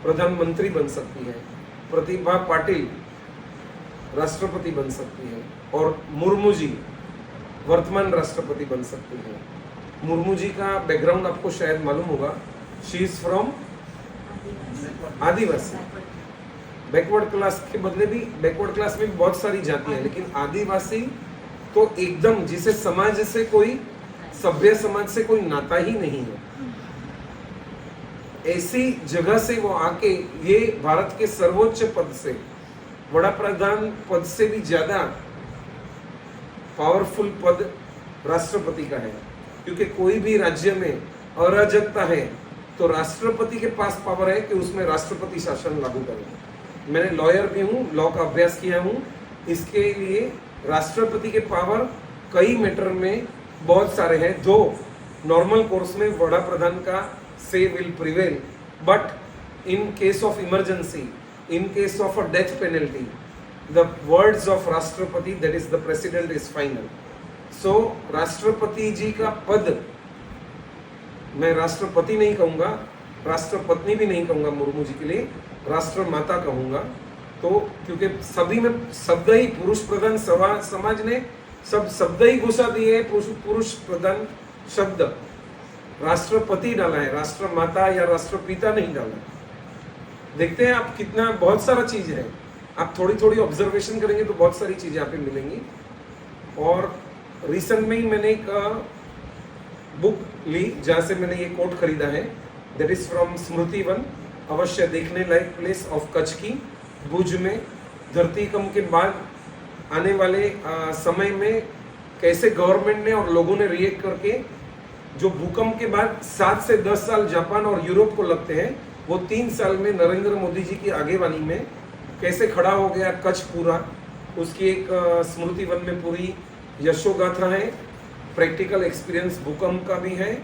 प्रधानमंत्री बन सकती है, प्रतिभा पाटिल राष्ट्रपति बन सकती है, और मुर्मू जी वर्तमान राष्ट्रपति बन सकती है। मुर्मू जी का बैकग्राउंड आपको शायद मालूम होगा, she is from Adivasi. Backward class के बदले भी, बैकवर्ड क्लास में भी बहुत सारी जातियां हैं, लेकिन आदिवासी तो एकदम, जिसे समाज से कोई, सभ्य समाज से कोई नाता ही नहीं है, ऐसी जगह से वो आके ये भारत के सर्वोच्च पद से, वड़ा प्रधान पद से भी ज्यादा पावरफुल पद राष्ट्रपति का है। क्योंकि कोई भी राज्य में अराजकता है तो राष्ट्रपति के पास पावर है कि उसमें राष्ट्रपति शासन लागू करे। मैंने लॉयर भी हूँ, लॉ का अभ्यास किया हूँ, इसके लिए राष्ट्रपति के पावर कई मैटर में बहुत सारे हैं। दो नॉर्मल कोर्स में वड़ा प्रधान का से will prevail, but in case of emergency, in case of a death penalty, the words of राष्ट्रपति, that is the president, is final. So राष्ट्रपति जी का पद, मैं राष्ट्रपति नहीं कहूँगा, राष्ट्रपत्नी भी नहीं कहूँगा मुर्मू जी के लिए, राष्ट्र माता कहूँगा। तो क्योंकि सभी में शब्द ही, पुरुष प्रधान समाज ने सब शब्द ही घुसा दिए, पुरुष प्रधान शब्द, राष्ट्रपति डाला है, राष्ट्र माता या राष्ट्रपिता नहीं डाला। देखते हैं आप कितना, बहुत सारा चीज है, आप थोड़ी थोड़ी ऑब्जर्वेशन करेंगे तो बहुत सारी चीजें आप पे मिलेंगी। और रिसेंट में ही मैंने एक बुक ली जहाँ से मैंने ये कोट खरीदा है, that is from Smriti one, अवश्य देखने लायक प्लेस ऑफ कच्छ की, भुज में। धरती कंप के बाद आने वाले समय में कैसे गवर्नमेंट ने और लोगों ने रिएक्ट करके, जो भूकंप के बाद 7 से 10 साल जापान और यूरोप को लगते हैं, वो 3 साल में नरेंद्र मोदी जी की आगेवानी में कैसे खड़ा हो गया कच्छ पूरा, उसकी एक स्मृति वन में पूरी यशोगाथा है, प्रैक्टिकल एक्सपीरियंस भूकंप का भी है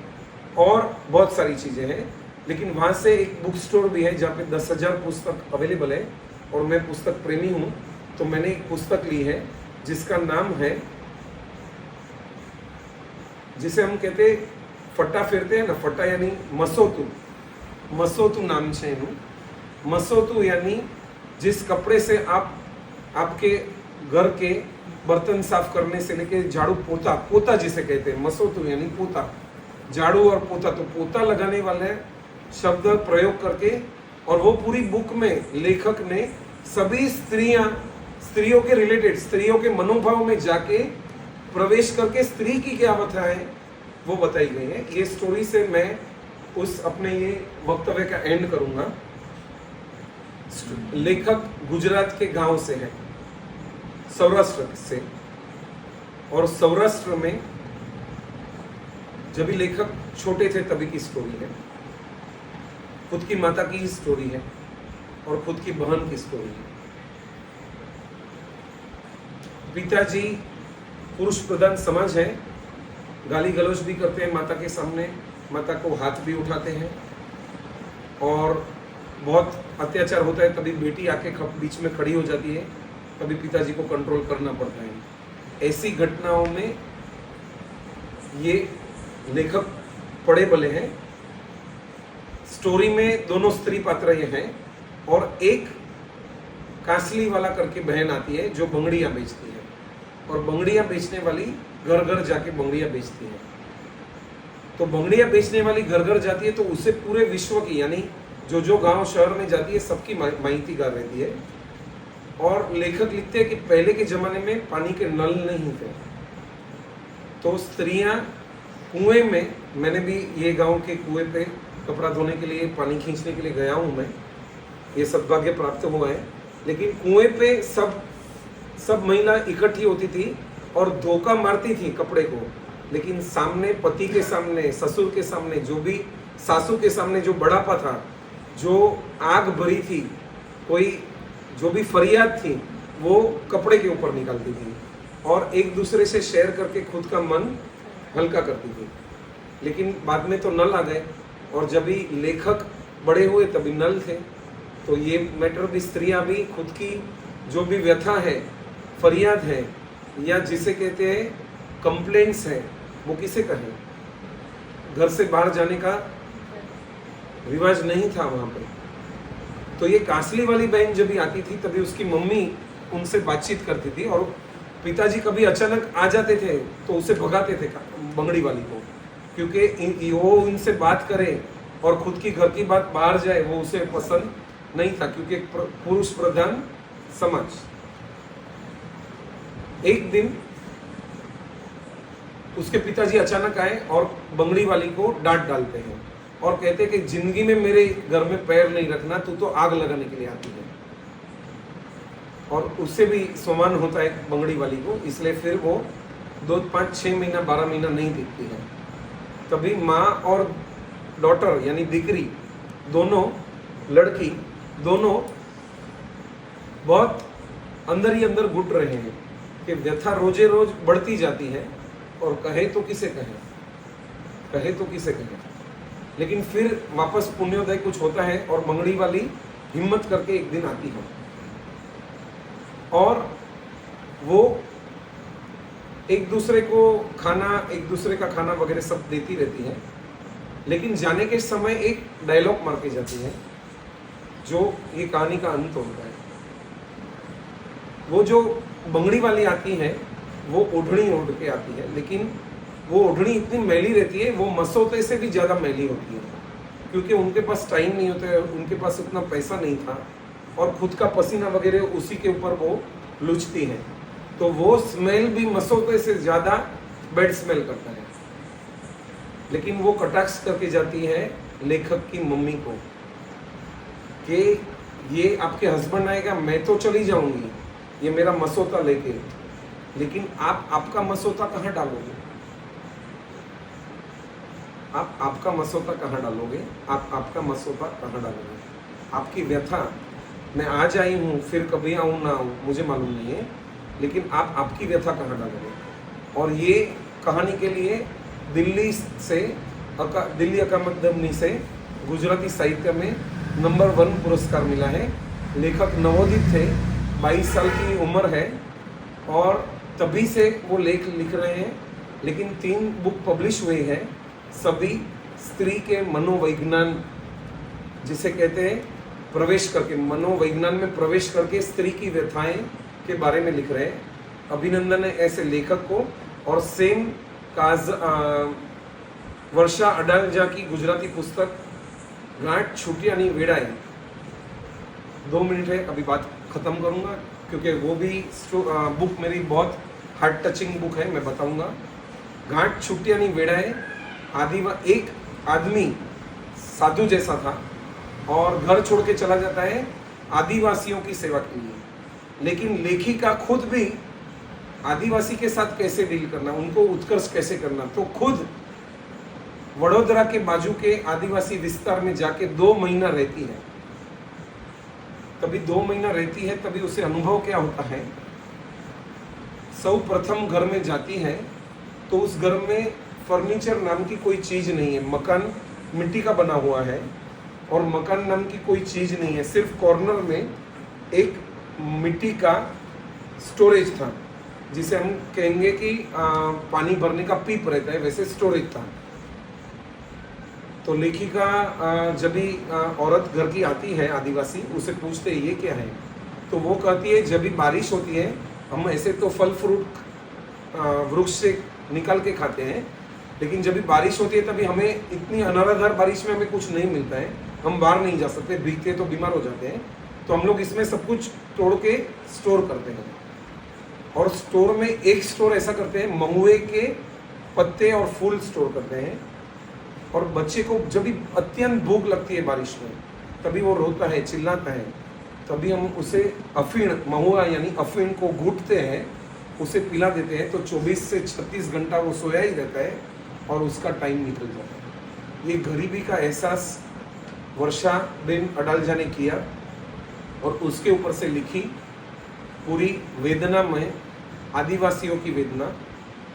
और बहुत सारी चीज़ें हैं। लेकिन वहाँ से एक बुक स्टोर भी है जहाँ पे 10,000 पुस्तक अवेलेबल है, और मैं पुस्तक प्रेमी हूँ, तो मैंने एक पुस्तक ली है जिसका नाम है, जिसे हम कहते फट्टा फेरते हैं ना, फट्टा यानी मसोतू, मसोतू नाम છે એનું। मसोतू यानी जिस कपड़े से आप आपके घर के बर्तन साफ करने से लेके झाड़ू पोता, पोता जिसे कहते हैं, मसोतू यानी पोता, झाड़ू और पोता। तो पोता लगाने वाले शब्द प्रयोग करके और वो पूरी बुक में लेखक ने सभी स्त्रियों के रिलेटेड, स्त्रियों के मनोभाव में जाके प्रवेश करके स्त्री की क्या व्यथाएं वो बताई गई है। ये स्टोरी से मैं उस अपने ये वक्तव्य का एंड करूंगा। लेखक गुजरात के गांव से है, सौराष्ट्र से, और सौराष्ट्र में जब भी लेखक छोटे थे तभी की स्टोरी है। खुद की माता की स्टोरी है और खुद की बहन की स्टोरी है। पिताजी पुरुष प्रधान समाज है, गाली गलौज भी करते हैं माता के सामने, माता को हाथ भी उठाते हैं और बहुत अत्याचार होता है। तभी बेटी आके बीच में खड़ी हो जाती है, तभी पिताजी को कंट्रोल करना पड़ता है। ऐसी घटनाओं में ये लेखक पड़े बले हैं। स्टोरी में दोनों स्त्री पात्र ये हैं और एक कासली वाला करके बहन आती है जो बंगड़ियां बेचती है, और बंगड़ियां बेचने वाली घर घर जाके बंगड़ियां बेचती है। तो बंगड़ियां बेचने वाली घर घर जाती है तो उसे पूरे विश्व की, यानी जो गांव शहर में जाती है सबकी माहिती कर रहती है। और लेखक लिखते हैं कि पहले के जमाने में पानी के नल नहीं थे, तो स्त्रियां कुएं में, मैंने भी ये गांव के कुएं पे कपड़ा धोने के लिए, पानी खींचने के लिए गया हूं मैं, ये सद्भाग्य प्राप्त हुआ है। लेकिन कुएं पे सब महिला इकट्ठी होती थी और धोखा मारती थी कपड़े को, लेकिन सामने पति के सामने, ससुर के सामने, जो भी सासू के सामने जो बड़ापा था, जो आग भरी थी, कोई जो भी फरियाद थी, वो कपड़े के ऊपर निकालती थी और एक दूसरे से शेयर करके खुद का मन हल्का करती थी। लेकिन बाद में तो नल आ गए और जब भी लेखक बड़े हुए तभी नल थे। तो ये मैटर भी, स्त्रियां भी खुद की जो भी व्यथा है, फरियाद है, या जिसे कहते हैं कंप्लेंट्स है, वो किसे कहें। घर से बाहर जाने का रिवाज नहीं था वहां पे। तो ये कासली वाली बहन जब भी आती थी तभी उसकी मम्मी उनसे बातचीत करती थी, और पिताजी कभी अचानक आ जाते थे तो उसे भगाते थे बंगड़ी वाली को, क्योंकि वो इनसे बात करे और खुद की घर की बात बाहर जाए वो उसे पसंद नहीं था, क्योंकि पुरुष प्रधान समाज। एक दिन उसके पिताजी अचानक आए और बंगड़ी वाली को डांट डालते हैं और कहते हैं कि जिंदगी में मेरे घर में पैर नहीं रखना, तू तो आग लगाने के लिए आती है। और उससे भी सम्मान होता है बंगड़ी वाली को, इसलिए फिर वो 2, 5, 6 महीना 12 महीना नहीं दिखती है। तभी माँ और डॉटर यानी दिकरी दोनों, लड़की दोनों बहुत अंदर ही अंदर घुट रहे हैं कि व्यथा रोजे रोज बढ़ती जाती है, और कहे तो किसे कहे। लेकिन फिर वापस पुण्योदय कुछ होता है और बंगड़ी वाली हिम्मत करके एक दिन आती है और वो एक दूसरे का खाना वगैरह सब देती रहती है। लेकिन जाने के समय एक डायलॉग मार के जाती है जो ये कहानी का अंत होता है। वो जो बंगड़ी वाली आती है वो ओढ़नी ओढ़ के आती है, लेकिन वो ओढ़नी इतनी मैली रहती है, वो मसौते से भी ज़्यादा मैली होती है, क्योंकि उनके पास टाइम नहीं होता है, उनके पास उतना पैसा नहीं था, और खुद का पसीना वगैरह उसी के ऊपर वो लुचती है। तो वो स्मेल भी मसौते से ज़्यादा बैड स्मेल करता है। लेकिन वो कटाक्ष करके जाती है लेखक की मम्मी को कि ये आपके हस्बैंड आएगा, मैं तो चली जाऊंगी, ये मेरा मसौता लेके, लेकिन आप आपका मसौता कहाँ डालोगे? आप आपका मसौता कहाँ डालोगे? आपकी व्यथा, मैं आज आई हूँ, फिर कभी आऊँ ना आऊँ मुझे मालूम नहीं है, लेकिन आप आपकी व्यथा कहाँ डालोगे? और ये कहानी के लिए दिल्ली अकादमी से गुजराती साहित्य में नंबर 1 पुरस्कार मिला है। लेखक नवोदित थे, 22 साल की उम्र है और तभी से वो लेख लिख रहे हैं। लेकिन 3 बुक पब्लिश हुई है, सभी स्त्री के मनोविज्ञान जिसे कहते हैं प्रवेश करके, मनोविज्ञान में प्रवेश करके स्त्री की व्यथाएं के बारे में लिख रहे हैं। अभिनंदन है ऐसे लेखक को। और सेम वर्षा अडालजा की गुजराती पुस्तक गांठ छूटियानी वेड़ाई, 2 मिनट है, अभी बात ख़त्म करूँगा क्योंकि वो भी बुक मेरी बहुत हार्ट टचिंग बुक है, मैं बताऊँगा। घाट छुट्टियानी वेड़ाए एक आदमी साधु जैसा था और घर छोड़ के चला जाता है आदिवासियों की सेवा के लिए, लेकिन लेखिका खुद भी आदिवासी के साथ कैसे डील करना, उनको उत्कर्ष कैसे करना, तो खुद वडोदरा के बाजू के आदिवासी विस्तार में जाके 2 महीना रहती है। तभी 2 महीना रहती है, तभी उसे अनुभव क्या होता है। सर्वप्रथम घर में जाती है तो उस घर में फर्नीचर नाम की कोई चीज नहीं है, मकान मिट्टी का बना हुआ है और मकान नाम की कोई चीज नहीं है। सिर्फ कॉर्नर में एक मिट्टी का स्टोरेज था, जिसे हम कहेंगे कि पानी भरने का पीप रहता है, वैसे स्टोरेज था। तो लेखिका जब भी औरत घर की आती है आदिवासी, उसे पूछते हैं ये क्या है, तो वो कहती है जब भी बारिश होती है हम ऐसे तो फल फ्रूट वृक्ष से निकाल के खाते हैं, लेकिन जब भी बारिश होती है तभी हमें इतनी अनराधार बारिश में हमें कुछ नहीं मिलता है, हम बाहर नहीं जा सकते, भीगते तो बीमार हो जाते हैं, तो हम लोग इसमें सब कुछ तोड़ के स्टोर करते हैं। और स्टोर में एक स्टोर ऐसा करते हैं, महुए के पत्ते और फूल स्टोर करते हैं। और बच्चे को जब भी अत्यंत भूख लगती है बारिश में, तभी वो रोता है, चिल्लाता है, तभी हम उसे अफीण, महुआ यानी अफीण को घूटते हैं, उसे पिला देते हैं, तो 24 से 36 घंटा वो सोया ही रहता है और उसका टाइम निकल जाता है। ये गरीबी का एहसास वर्षा बेन अडालजा ने किया और उसके ऊपर से लिखी पूरी वेदना में आदिवासियों की वेदना।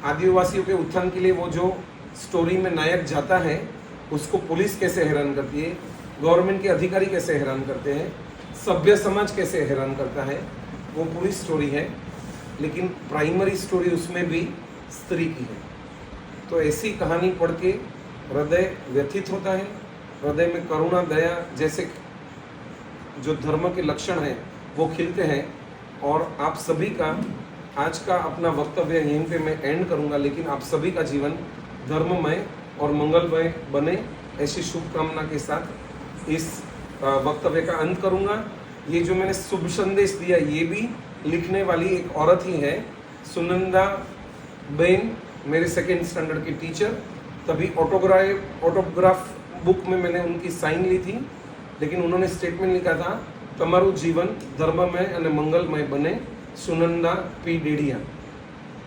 आदिवासियों के उत्थान के लिए वो जो स्टोरी में नायक जाता है, उसको पुलिस कैसे हैरान करती है, गवर्नमेंट के अधिकारी कैसे हैरान करते हैं, सभ्य समाज कैसे हैरान करता है, वो पूरी स्टोरी है। लेकिन प्राइमरी स्टोरी उसमें भी स्त्री की है। तो ऐसी कहानी पढ़ के हृदय व्यथित होता है, हृदय में करुणा, दया जैसे जो धर्म के लक्षण हैं वो खिलते हैं। और आप सभी का आज का अपना वक्तव्य यहीं पे मैं एंड करूंगा, लेकिन आप सभी का जीवन धर्ममय और मंगलमय बने, ऐसी शुभकामना के साथ इस वक्तव्य का अंत करूंगा। ये जो मैंने शुभ संदेश दिया, ये भी लिखने वाली एक औरत ही है, सुनंदा बेन, मेरे 2nd स्टैंडर्ड की टीचर। तभी ऑटोग्राफ बुक में मैंने उनकी साइन ली थी, लेकिन उन्होंने स्टेटमेंट लिखा था, तमारू जीवन धर्ममय और मंगलमय बने, सुनंदा पी डेडिया।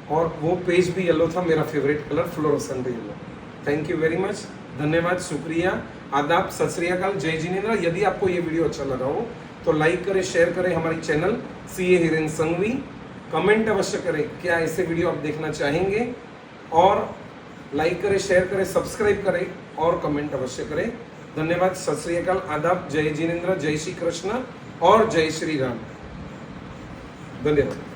और वो पेज भी येलो था, मेरा favourite colour fluorescent yellow. Thank you very much, धन्यवाद, शुक्रिया, आदाब, सत श्री अकाल, जय जिनेन्द्र। यदि आपको ये वीडियो अच्छा लगा हो तो लाइक करें, शेयर करें हमारी channel CA Hiren Sanghvi. Comment अवश्य करें क्या ऐसे वीडियो आप देखना चाहेंगे, और लाइक करें, शेयर करें, सब्सक्राइब करें और कमेंट अवश्य करें। धन्यवाद, सत श्री अकाल, आदाब, जय जिनेन्द्र, जय श्री कृष्ण और जय श्री राम। धन्यवाद।